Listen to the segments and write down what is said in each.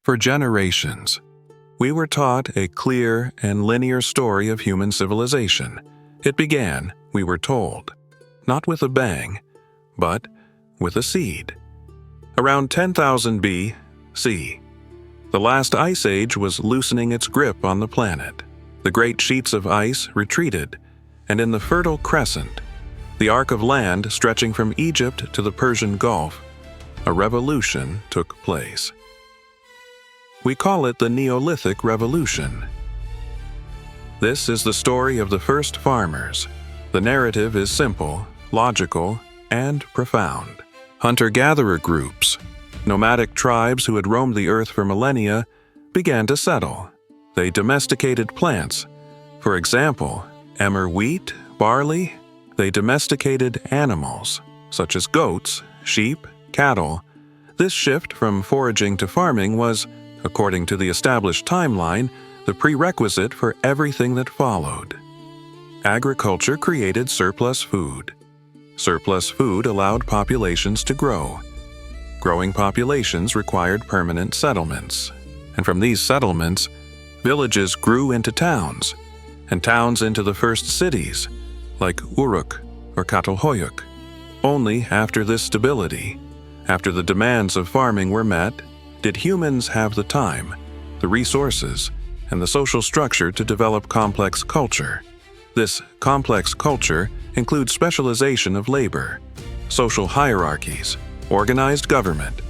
For generations, we were taught a clear and linear story of human civilization. It began, we were told, not with a bang, but with a seed. Around 10,000 B.C., the last ice age was loosening its grip on the planet. The great sheets of ice retreated, and in the Fertile Crescent, the arc of land stretching from Egypt to the Persian Gulf, a revolution took place. We call it the Neolithic Revolution. This is the story of the first farmers. The narrative is simple, logical, and profound. Hunter-gatherer groups, nomadic tribes who had roamed the earth for millennia, began to settle. They domesticated plants. For example, emmer wheat, barley. They domesticated animals, such as goats, sheep, cattle. This shift from foraging to farming was, according to the established timeline, the prerequisite for everything that followed. Agriculture created surplus food. Surplus food allowed populations to grow. Growing populations required permanent settlements, and from these settlements, villages grew into towns, and towns into the first cities, like Uruk or Catalhoyuk. Only after this stability, after the demands of farming were met, did humans have the time, the resources, and the social structure to develop complex culture. This complex culture includes specialization of labor, social hierarchies, organized government,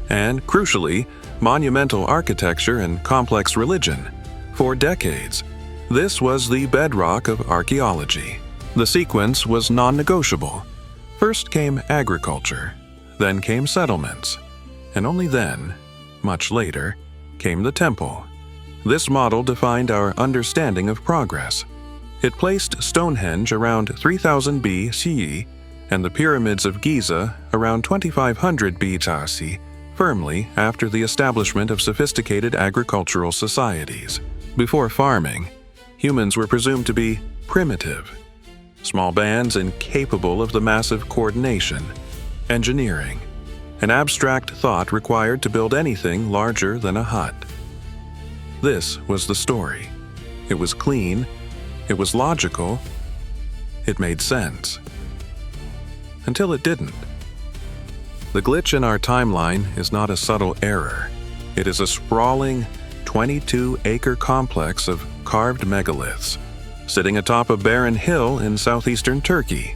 and, crucially, monumental architecture and complex religion. For decades, this was the bedrock of archaeology. The sequence was non-negotiable. First came agriculture, then came settlements, and only then, much later, came the temple. This model defined our understanding of progress. It placed Stonehenge around 3000 B.C. and the pyramids of Giza around 2500 B.C. firmly after the establishment of sophisticated agricultural societies. Before farming, humans were presumed to be primitive, small bands incapable of the massive coordination, engineering, and abstract thought required to build anything larger than a hut. This was the story. It was clean, it was logical, it made sense. Until it didn't. The glitch in our timeline is not a subtle error. It is a sprawling, 22-acre complex of carved megaliths, sitting atop a barren hill in southeastern Turkey.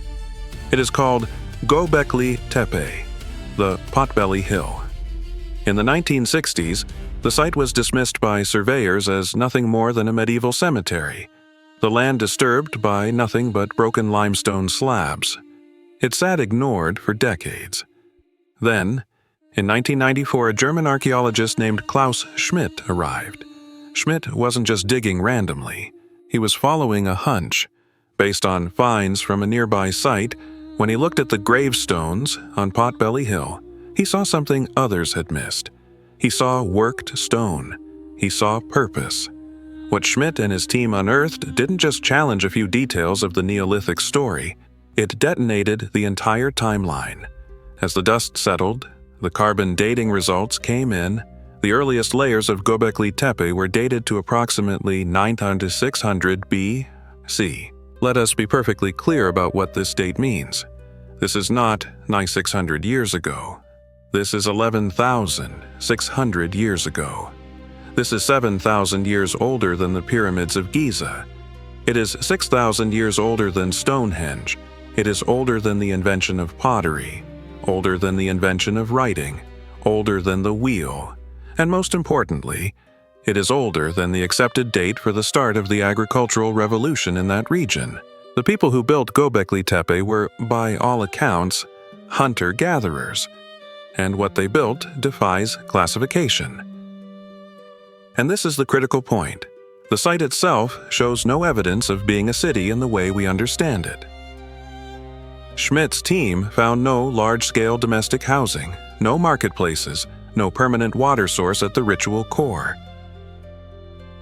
It is called Göbekli Tepe, the Potbelly Hill. In the 1960s, the site was dismissed by surveyors as nothing more than a medieval cemetery, the land disturbed by nothing but broken limestone slabs. It sat ignored for decades. Then, in 1994, a German archaeologist named Klaus Schmidt arrived. Schmidt wasn't just digging randomly. He was following a hunch, based on finds from a nearby site. When he looked at the gravestones on Potbelly Hill, he saw something others had missed. He saw worked stone. He saw purpose. What Schmidt and his team unearthed didn't just challenge a few details of the Neolithic story. It detonated the entire timeline. As the dust settled, the carbon dating results came in. The earliest layers of Göbekli Tepe were dated to approximately 900 to 600 B.C. Let us be perfectly clear about what this date means. This is not 9,600 years ago. This is 11,600 years ago. This is 7,000 years older than the pyramids of Giza. It is 6,000 years older than Stonehenge. It is older than the invention of pottery, older than the invention of writing, older than the wheel, and most importantly, it is older than the accepted date for the start of the agricultural revolution in that region. The people who built Göbekli Tepe were, by all accounts, hunter-gatherers, and what they built defies classification. And this is the critical point. The site itself shows no evidence of being a city in the way we understand it. Schmidt's team found no large-scale domestic housing, no marketplaces, no permanent water source at the ritual core.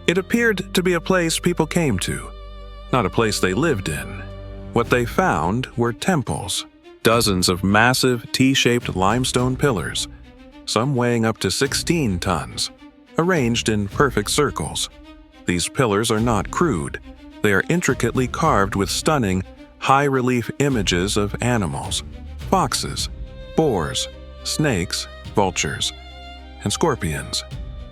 It appeared to be a place people came to, not a place they lived in. What they found were temples, dozens of massive T-shaped limestone pillars, some weighing up to 16 tons. arranged in perfect circles. These pillars are not crude. They are intricately carved with stunning, high-relief images of animals: foxes, boars, snakes, vultures, and scorpions.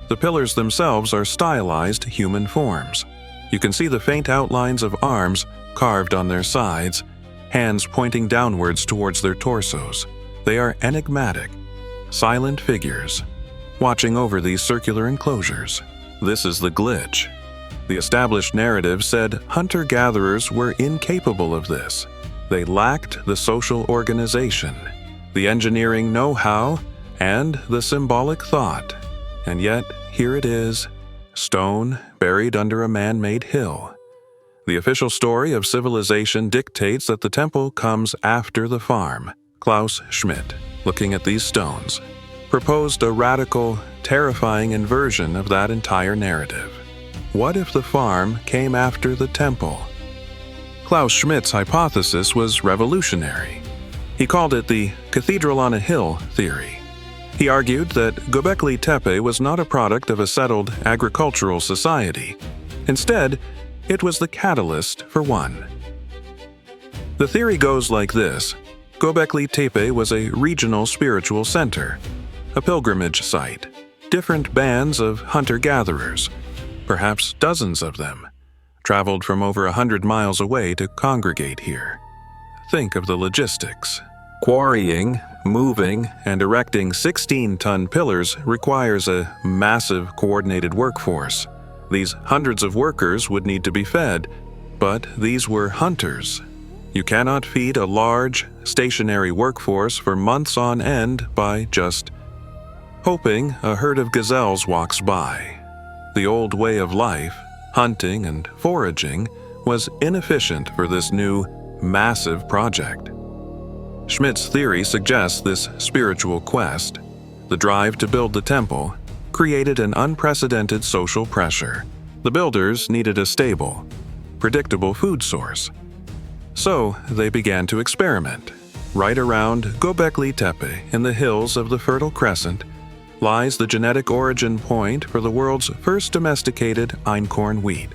The pillars themselves are stylized human forms. You can see the faint outlines of arms carved on their sides, hands pointing downwards towards their torsos. They are enigmatic, silent figures, watching over these circular enclosures. This is the glitch. The established narrative said hunter-gatherers were incapable of this. They lacked the social organization, the engineering know-how, and the symbolic thought. And yet, here it is, stone buried under a man-made hill. The official story of civilization dictates that the temple comes after the farm. Klaus Schmidt, looking at these stones, proposed a radical, terrifying inversion of that entire narrative. What if the farm came after the temple? Klaus Schmidt's hypothesis was revolutionary. He called it the Cathedral on a Hill theory. He argued that Göbekli Tepe was not a product of a settled agricultural society. Instead, it was the catalyst for one. The theory goes like this: Göbekli Tepe was a regional spiritual center, a pilgrimage site. Different bands of hunter-gatherers, perhaps dozens of them, traveled from over 100 miles away to congregate here. Think of the logistics. Quarrying, moving, and erecting 16-ton pillars requires a massive coordinated workforce. These hundreds of workers would need to be fed, but these were hunters. You cannot feed a large, stationary workforce for months on end by just hoping a herd of gazelles walks by. The old way of life, hunting and foraging, was inefficient for this new, massive project. Schmidt's theory suggests this spiritual quest, the drive to build the temple, created an unprecedented social pressure. The builders needed a stable, predictable food source. So they began to experiment. Right around Gobekli Tepe, in the hills of the Fertile Crescent, lies the genetic origin point for the world's first domesticated einkorn wheat.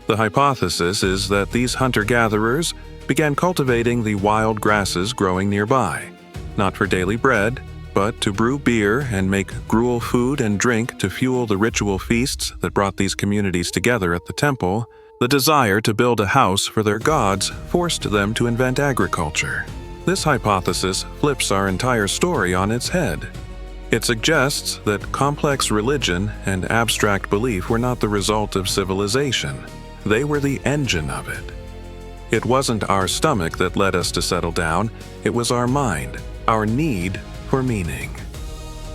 The hypothesis is that these hunter-gatherers began cultivating the wild grasses growing nearby, not for daily bread, but to brew beer and make gruel food and drink to fuel the ritual feasts that brought these communities together at the temple. The desire to build a house for their gods forced them to invent agriculture. This hypothesis flips our entire story on its head. It suggests that complex religion and abstract belief were not the result of civilization. They were the engine of it. It wasn't our stomach that led us to settle down, it was our mind, our need for meaning.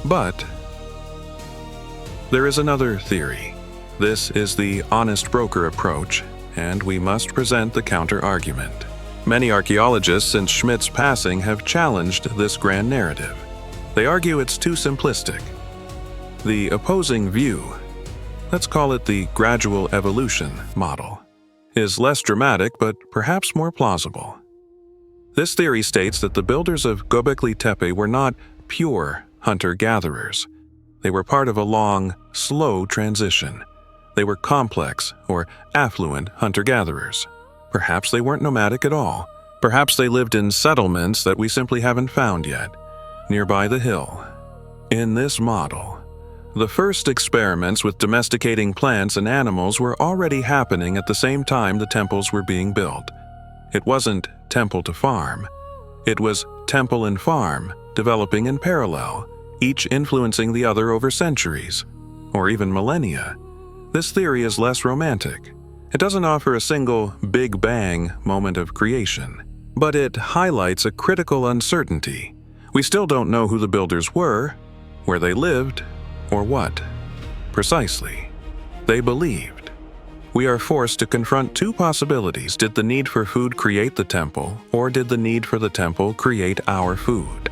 But there is another theory. This is the honest broker approach, and we must present the counter-argument. Many archaeologists since Schmidt's passing have challenged this grand narrative. They argue it's too simplistic. The opposing view, let's call it the gradual evolution model, is less dramatic but perhaps more plausible. This theory states that the builders of Göbekli Tepe were not pure hunter-gatherers. They were part of a long, slow transition. They were complex or affluent hunter-gatherers. Perhaps they weren't nomadic at all. Perhaps they lived in settlements that we simply haven't found yet, nearby the hill. In this model, the first experiments with domesticating plants and animals were already happening at the same time the temples were being built. It wasn't temple to farm. It was temple and farm developing in parallel, each influencing the other over centuries, or even millennia. This theory is less romantic. It doesn't offer a single Big Bang moment of creation, but it highlights a critical uncertainty. We still don't know who the builders were, where they lived, or what precisely they believed. We are forced to confront two possibilities. Did the need for food create the temple, or did the need for the temple create our food?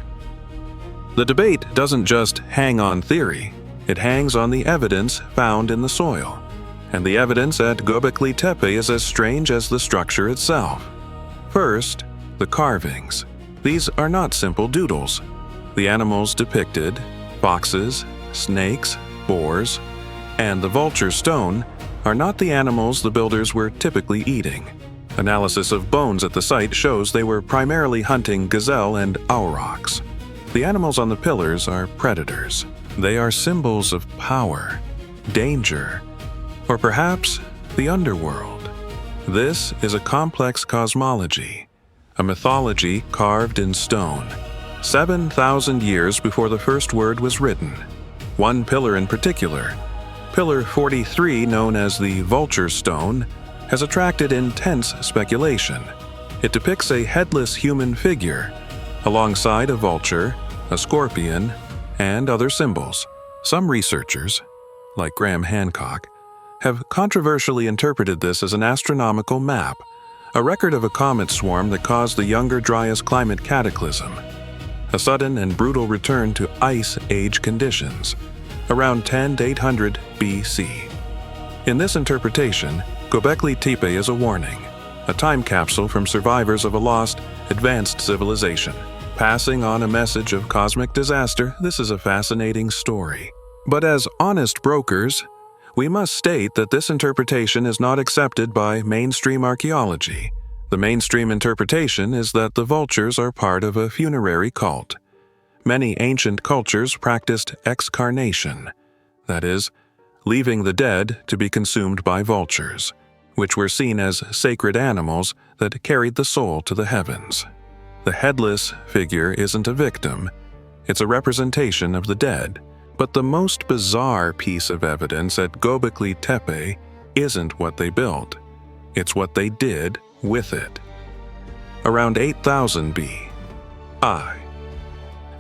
The debate doesn't just hang on theory, it hangs on the evidence found in the soil. And the evidence at Göbekli Tepe is as strange as the structure itself. First, the carvings. These are not simple doodles. The animals depicted, foxes, snakes, boars, and the vulture stone are not the animals the builders were typically eating. Analysis of bones at the site shows they were primarily hunting gazelle and aurochs. The animals on the pillars are predators. They are symbols of power, danger, or perhaps the underworld. This is a complex cosmology, a mythology carved in stone, 7,000 years before the first word was written. One pillar in particular, Pillar 43, known as the Vulture Stone, has attracted intense speculation. It depicts a headless human figure, alongside a vulture, a scorpion, and other symbols. Some researchers, like Graham Hancock, have controversially interpreted this as an astronomical map, a record of a comet swarm that caused the Younger Dryas climate cataclysm, a sudden and brutal return to Ice Age conditions, around 10 to 800 BC. In this interpretation, Göbekli Tepe is a warning, a time capsule from survivors of a lost, advanced civilization. Passing on a message of cosmic disaster, this is a fascinating story. But as honest brokers, we must state that this interpretation is not accepted by mainstream archaeology. The mainstream interpretation is that the vultures are part of a funerary cult. Many ancient cultures practiced excarnation, that is, leaving the dead to be consumed by vultures, which were seen as sacred animals that carried the soul to the heavens. The headless figure isn't a victim, it's a representation of the dead. But the most bizarre piece of evidence at Göbekli Tepe isn't what they built, it's what they did with it. Around 8000 B.I.,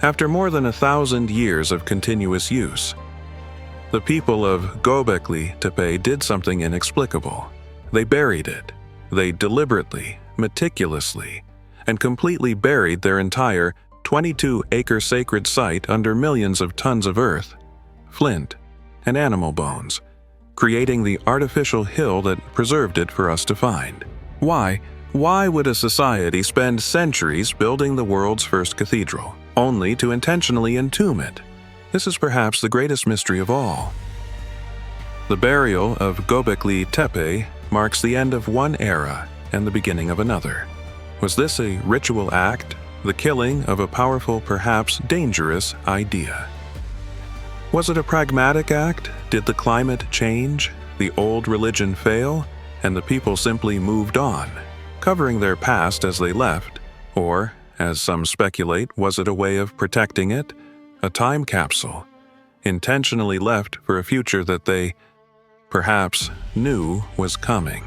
after more than 1,000 years of continuous use, the people of Göbekli Tepe did something inexplicable. They buried it. They deliberately, meticulously, and completely buried their entire 22-acre sacred site under millions of tons of earth, flint, and animal bones, creating the artificial hill that preserved it for us to find. Why would a society spend centuries building the world's first cathedral, only to intentionally entomb it? This is perhaps the greatest mystery of all. The burial of Göbekli Tepe marks the end of one era and the beginning of another. Was this a ritual act, the killing of a powerful, perhaps dangerous idea? Was it a pragmatic act? Did the climate change, the old religion fail, and the people simply moved on, covering their past as they left? Or, as some speculate, was it a way of protecting it, a time capsule, intentionally left for a future that they, perhaps, knew was coming?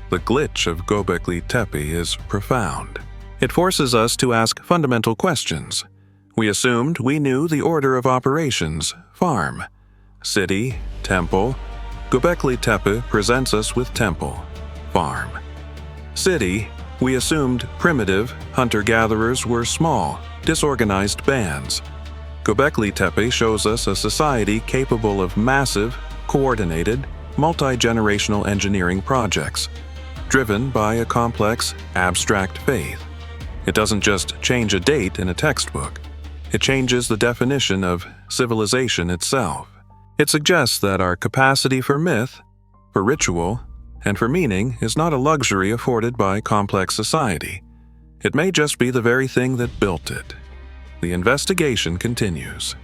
The glitch of Göbekli Tepe is profound. It forces us to ask fundamental questions. We assumed we knew the order of operations: farm, city, temple. Göbekli Tepe presents us with temple, farm. City, we assumed primitive hunter-gatherers were small, disorganized bands. Göbekli Tepe shows us a society capable of massive, coordinated, multi-generational engineering projects, driven by a complex, abstract faith. It doesn't just change a date in a textbook. It changes the definition of civilization itself. It suggests that our capacity for myth, for ritual, and for meaning is not a luxury afforded by complex society. It may just be the very thing that built it. The investigation continues.